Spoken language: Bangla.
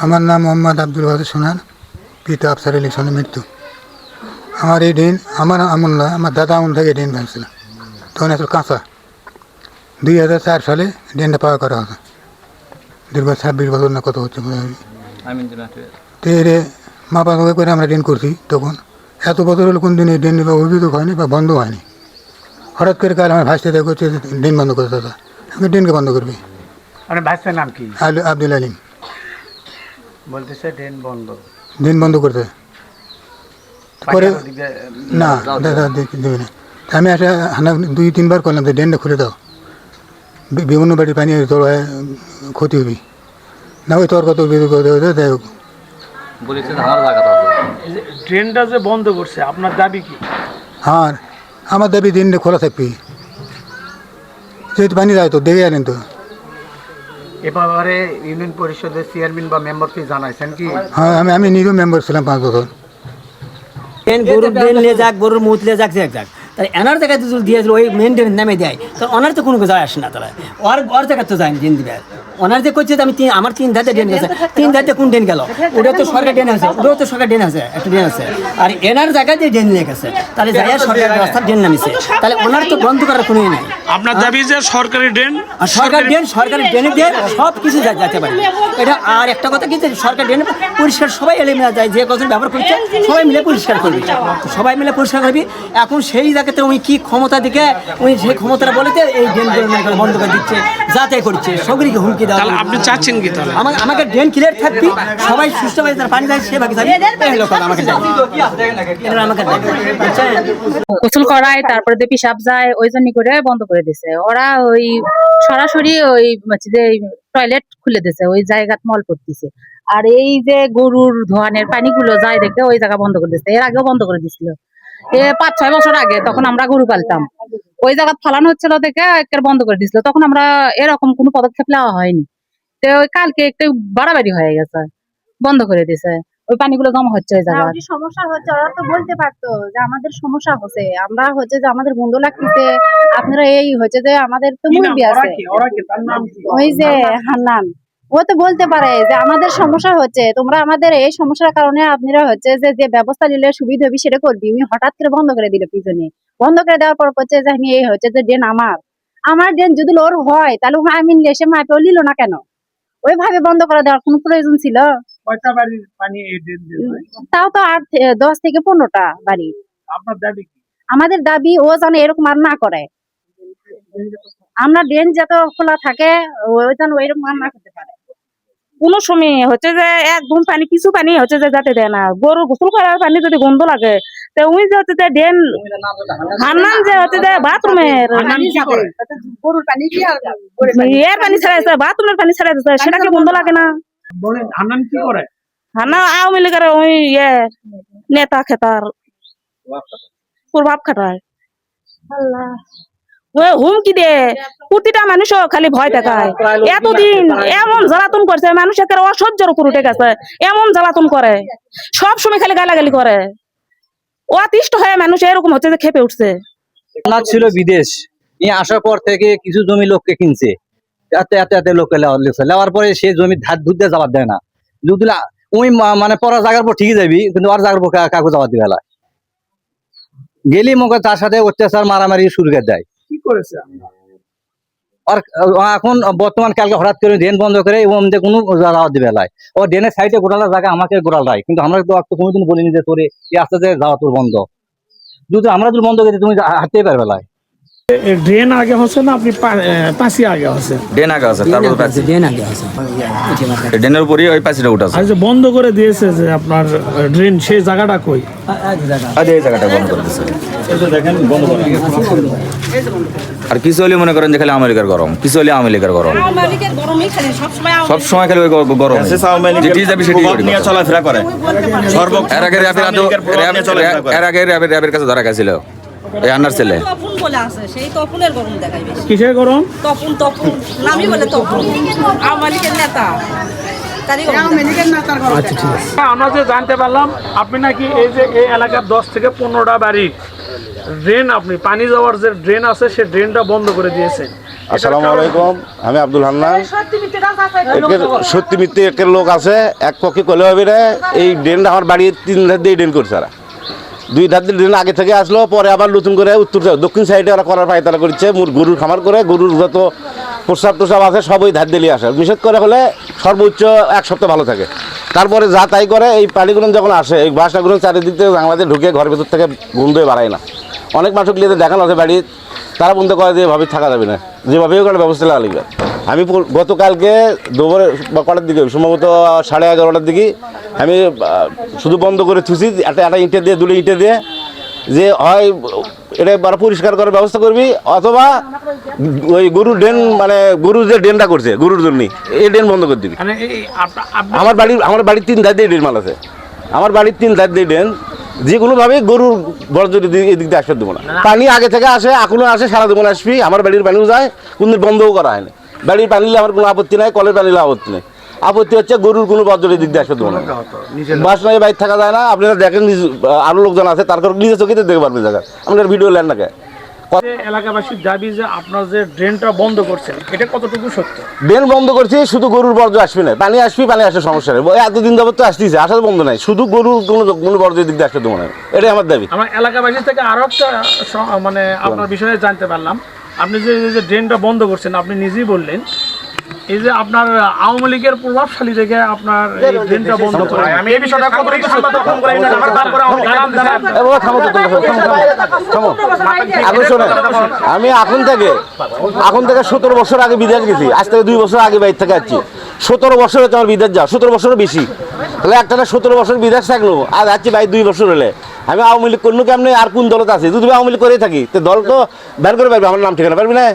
আমার নাম মোহাম্মদ আব্দুল ওয়াদুদ সোনার, পিতা আফসার আলী সোনার মৃত্যু। আমার এই ড্রেন আমার আমল নয়, আমার দাদা আমল থেকে ড্রেন ভাঙছিল, তখন এত কাঁচা। 2004 সালে ড্রেনটা পাওয়া করা হতো, দীর্ঘ 26 বছর না কত হচ্ছে তো এর মাপা করে আমরা ড্রেন করছি। তখন এত বছর হলো কোন দিন এই ড্রেন অভিযোগ হয়নি বা বন্ধ হয়নি। হঠাৎ করে কাল আমার ভাইসতে দেখছে ড্রেন বন্ধ করে দাদা, আমি ড্রেনকে বন্ধ করবি। ভাইসের নাম কি? আব্দুল আলিম বলতেছে ড্রেন বন্ধ, ড্রেন বন্ধ করতে করে না দাদা দেবে না। আমি আসে হানা 2-3 বার করলাম যে ড্রেনটা খুলে দাও, বিভিন্ন বাড়ির পানি তোর ক্ষতি হবি না, ওই তোর কত যাই হোক। ট্রেনটা যে বন্ধ করছে আপনার দাবি কি? আর আমার দাবি ড্রেনটা খোলা থাকবি, যেহেতু পানি যায় তো দেখে আনেন তো। এবারে ইউনিয়ন পরিষদের চেয়ারম্যান বা মেম্বারকে জানাইছেন কি? হ্যাঁ, আমি নিজেও মেম্বার ছিলাম 5 বছর। গরুর ড্রেন নিয়ে যাক, গরুর মুখ নিয়ে যাক যাক, তাই এনার জায়গায় যদি দিয়ে ওই মেন ড্রেন নামে দেয়, তো ওনার তো কোনো যায় আসে না। তারা ওর জায়গায় তো যায় ড্রেন দিবে। ওনার যে করছে আমি আমার 3 ধারে ড্রেন গেছে, 3 ধারে কোন ড্রেন গেল? ওটা তো সরকার ড্রেন আছে, ওটাও তো সরকার ড্রেন আছে, একটা ড্রেন আছে। আর এনার জায়গায় যে ড্রেন নিয়ে গেছে, তাহলে যাই সরকার রাস্তার ড্রেন নামিছে, তাহলে ওনার তো বন্ধ করার কোনোই নাই। আপনার দাবি যে সরকারি ড্রেন, সরকারি ড্রেনে দিয়ে সব কিছু যেতে পারে এটা। আর একটা কথা কি, সরকার ড্রেন পরিষ্কার সবাই এলে মিলে যায়, যে কজন ব্যবহার করছে সবাই মিলে পরিষ্কার করবি, সবাই মিলে পরিষ্কার করবি। এখন সেই জায়গাতে উনি কি ক্ষমতা দিকে উনি সেই ক্ষমতাটা বলেতে এই ড্রেনগুলো বন্ধ করে দিচ্ছে, যাতে করছে সবরিকে হুমকি দেওয়া। আপনি চাচ্ছেন কি তাহলে? আমাকে ড্রেন ক্লিয়ার থাকবি, সবাই সুস্থভাবে তার পানি যায় সেভাবে যাবি, এই লোক আমাকে গোসল করায়, তারপরে দিয়ে পিসাব যায়, ওই জন্য করে বন্ধ করে দিছে ওরা। ওই সরাসরি ওই যে টয়লেট খুলে দিছে, ওই জায়গা মল পড়তেছে। আর এই যে গরুর ধোয়ানের পানিগুলো যায় দেখে ওই জায়গা বন্ধ করে দিচ্ছে। এর আগেও বন্ধ করে দিছিল, 5-6 বছর আগে, তখন আমরা গরু পালতাম। ওই জায়গা ফালানো হচ্ছিল দেখে বন্ধ করে দিছিল, তখন আমরা এরকম কোনো পদক্ষেপ নেওয়া হয়নি। তো ওই কালকে একটু বাড়াবাড়ি হয়ে গেছে, বন্ধ করে দিছে। ওই পানিগুলো জমা হচ্ছে ওই জায়গায়। সমস্যা হচ্ছে, ওরা তো বলতে পারতো যে আমাদের সমস্যা হচ্ছে, আমরা হচ্ছে যে আমাদের বন্ধ লাগতেছে, আপনারা এই হচ্ছে যে আমাদের তো মুরব্বি আছে, ওই যে হান্নান, ও তো বলতে পারে যে আমাদের সমস্যা হচ্ছে, তোমরা আমাদের এই সমস্যার কারণে আপনারা হচ্ছে যে ব্যবস্থা নিলে সুবিধা হবে সেটা করবি। উনি হঠাৎ করে বন্ধ করে দিল, পিছনে বন্ধ করে দেওয়ার পর হচ্ছে যে আমি এই হচ্ছে যে ড্রেন আমার ড্রেন যদি ওর হয়, তাহলে আমি এসে মাপেও নিল না কেন? ওইভাবে বন্ধ করে দেওয়ার কোনো প্রয়োজন ছিল? কয়টা বাড়ির পানি এই ড্রেন দিয়ে যায়? তাও তো 10 থেকে 15টা বাড়ি। আপনার দাবি কি? আমাদের দাবি ও যেন এরকম আর না করে, আমরা ড্রেন যত খোলা থাকে ও যেন এরকম আর না করতে পারে। কোনো সময় হচ্ছে যে একদম পানি, কিছু পানি হচ্ছে যে যাতে দেয় না। গরু গোসল করার পানি যদি গন্ধ লাগে, তো উনি যে হচ্ছে যে ড্রেন হান্নান যে হচ্ছে যে বাথরুমের গরুর পানি কি আর এর পানি ছাড়াইছে, বাথরুমের পানি ছাড়াইছে, সেটা কি গন্ধ লাগে না? বলেন হান্নান কি করে? হান্না আওয়ামী লীগের ওই নেতা খেতার প্রভাব খাটায়, হুমকি দে, প্রতিটা মানুষও খালি ভয় দেখায়। এতদিন এমন জ্বালাতন করছে, মানুষের অসহ্যের উপর উঠে গেছে, এমন জ্বালাতন করে, সব সময় খালি গালাগালি করে, অতিষ্ঠ হয়ে মানুষ এরকম হচ্ছে যে খেপে উঠছে। ছিল বিদেশ নিয়ে আসার পর থেকে কিছু জমি লোককে কিনছে, এত লোককে নেওয়ার পরে সে জমি ধার ধুতে জবাব দেয় না। যদি ওই মানে পড়া জায়গার পর ঠিকই যাবি, কিন্তু আর জায়গার পর কাকু জবাব দিবে না, গেলি মুখে তার সাথে অত্যাচার মারামারি শুরু করে দেয়। কি করেছে? আর এখন বর্তমান কালকে হঠাৎ করে ড্রেন বন্ধ করে এবং কোনো জবাব দিবে না। ও ড্রেনের সাইডে গোড়ালা জায়গা আমাকে গোড়াল দেয়, কিন্তু আমরা তো কোনোদিন বলিনি যে তোরে এই আস্তে আস্তে যাওয়া তোর বন্ধ। যদি আমরা যদি বন্ধ করি তুমি হাঁটতেই পারবে না। ড্রেন আগে হচ্ছে না আপনি পাশি আগে হচ্ছে? ড্রেন আগে আছে, তারপর পাশি, ড্রেন আগে আছে, ড্রেনের উপরই ওই পাশিটা উঠাছে। আর যে বন্ধ করে দিয়েছে যে আপনার ড্রেন, সেই জায়গাটা কই? আজ এই জায়গাটা বন্ধ করে দিচ্ছে, দেখেন বন্ধ করে। আর কিছু হলে মনে করেন যে খালি আমেরিকার গরম, কিছু হলে আমেরিকার গরম, সবসময় খালি ওই গরম, যেটি যাবি সেটি চলাফেরা করে। এর আগে র্যাবের কাছে ধরা গেছিল এই আন্নার ছেলে। কিসের গরম? নামি বলে তপন আওয়ামীলীগের নেতা। আচ্ছা ঠিক আছে। আমরা যে জানতে পারলাম আপনি নাকি এই যে এই এলাকার 10 থেকে 15টা বাড়ি ড্রেন, আপনি পানি যাওয়ার যে ড্রেন আছে সে ড্রেনটা বন্ধ করে দিয়েছেন। আসসালামু আলাইকুম, আমি আব্দুল হান্নান। একের সত্যি মিথ্যে একের লোক আছে, এক পক্ষে কলে হবে রে। এই ড্রেনটা আমার বাড়ির 3 ধার দিয়ে ড্রেন করছে ওরা, 2 ধার দিয়ে ড্রেন আগে থেকে আসলো, পরে আবার নতুন করে উত্তর দক্ষিণ সাইডে ওরা করার পায়তারা করছে। গরুর খামার করে গরুর যত প্রস্রাব টোসাব আছে সব ওই ধার দিয়ে আসে। নিষেধ করে হলে সর্বোচ্চ 1 সপ্তাহ ভালো থাকে, তারপরে যা তাই করে। এই পানিগুলো যখন আসে, এই বাসনাগুলো চারিদিক থেকে বাংলাদেশ ঢুকে ঘরের ভেতর থেকে গন্ধ হয়ে বাড়ায় না। অনেক মানুষ লিয়ে দেখানো আছে বাড়ি, তারা বন্ধ করে দিয়ে ভাবে থাকা যাবে না, যেভাবেও করে ব্যবস্থা লাগা লাগবে। আমি গতকালকে দুপুরে বা কটার দিকে, সম্ভবত 11:30টার দিকে আমি শুধু বন্ধ করে থুছি, একটা ইঁটে দিয়ে 2 ইঁটে দিয়ে, যে হয় এটা বড় পরিষ্কার করার ব্যবস্থা করবি, অথবা ওই গরুর ড্রেন, মানে গরুর যে ড্রেনটা করছে গরুর জন্য, এই ড্রেন বন্ধ করে দিবি। আমার বাড়ির 3 ধার দিয়ে ড্রেন মাল আছে, আমার বাড়ির 3 ধার দিয়ে ড্রেন, যে কোনোভাবে গরুর বর্জ্য এদিক দিয়ে আসতে দেবো না। পানি আগে থেকে আসে, এখনো আসে, সারা জীবন আসবি। আমার বাড়ির পানিও যায়, কোনদিন বন্ধও করা হয়নি। বাড়ির পানি নিলে আমার কোনো আপত্তি নাই, কলের পানি নিলে আপত্তি নেই। আপত্তি হচ্ছে গরুর কোনো বর্জ্য এদিক দিয়ে আসতে দেবো না। বাসনায় বাইরে থাকা যায় না। আপনারা দেখেন, আরো লোকজন আছে, তার কারণে নিজে চোখে দেখতে পারবেন জায়গা। আপনার ভিডিও লেন না কে এলাকাবাসীর দাবি যে আপনার যে ড্রেনটা বন্ধ করছেন, এটা কতটুকু সত্য? ড্রেন বন্ধ করছি, শুধু গরুর বর্জ্য আসবে না, পানি আসবে, পানি আসে সমস্যা নেই। এতদিন যাবত তো আসতেছে, আসার বন্ধ নাই, শুধু গরুর কোনো বর্জ্য দিক দিয়ে আসতে দেবো না, এটাই আমার দাবি। আমার এলাকাবাসী থেকে আরো একটা মানে আপনার বিষয়ে জানতে পারলাম, আপনি যে ড্রেনটা বন্ধ করছেন, আপনি নিজেই বললেন এই যে আপনার আওয়ামী লীগের প্রভাবশালী থেকে আপনার এই ড্রেনটা বন্ধ করে। আমি এই বিষয়টা কতটুকু সত্য আমি এখন থেকে 17 বছর আগে বিদেশ গেছি, আজ থেকে 2 বছর আগে বাইরে থেকে আসছি। 17 বছর হচ্ছে আমার বিদেশ যাওয়া, 17 বছরও বেশি। তাহলে একটা 17 বছর বিদেশ থাকলো, আর যাচ্ছি ভাই 2 বছর হলে। আমি আওয়ামী লীগ করবো কেমনি, আর কোন দলত আছে? যদি আওয়ামী লীগ করেই থাকি, তো দল তো বের করে পারবি, আমার নাম ঠিকানা পারবি না।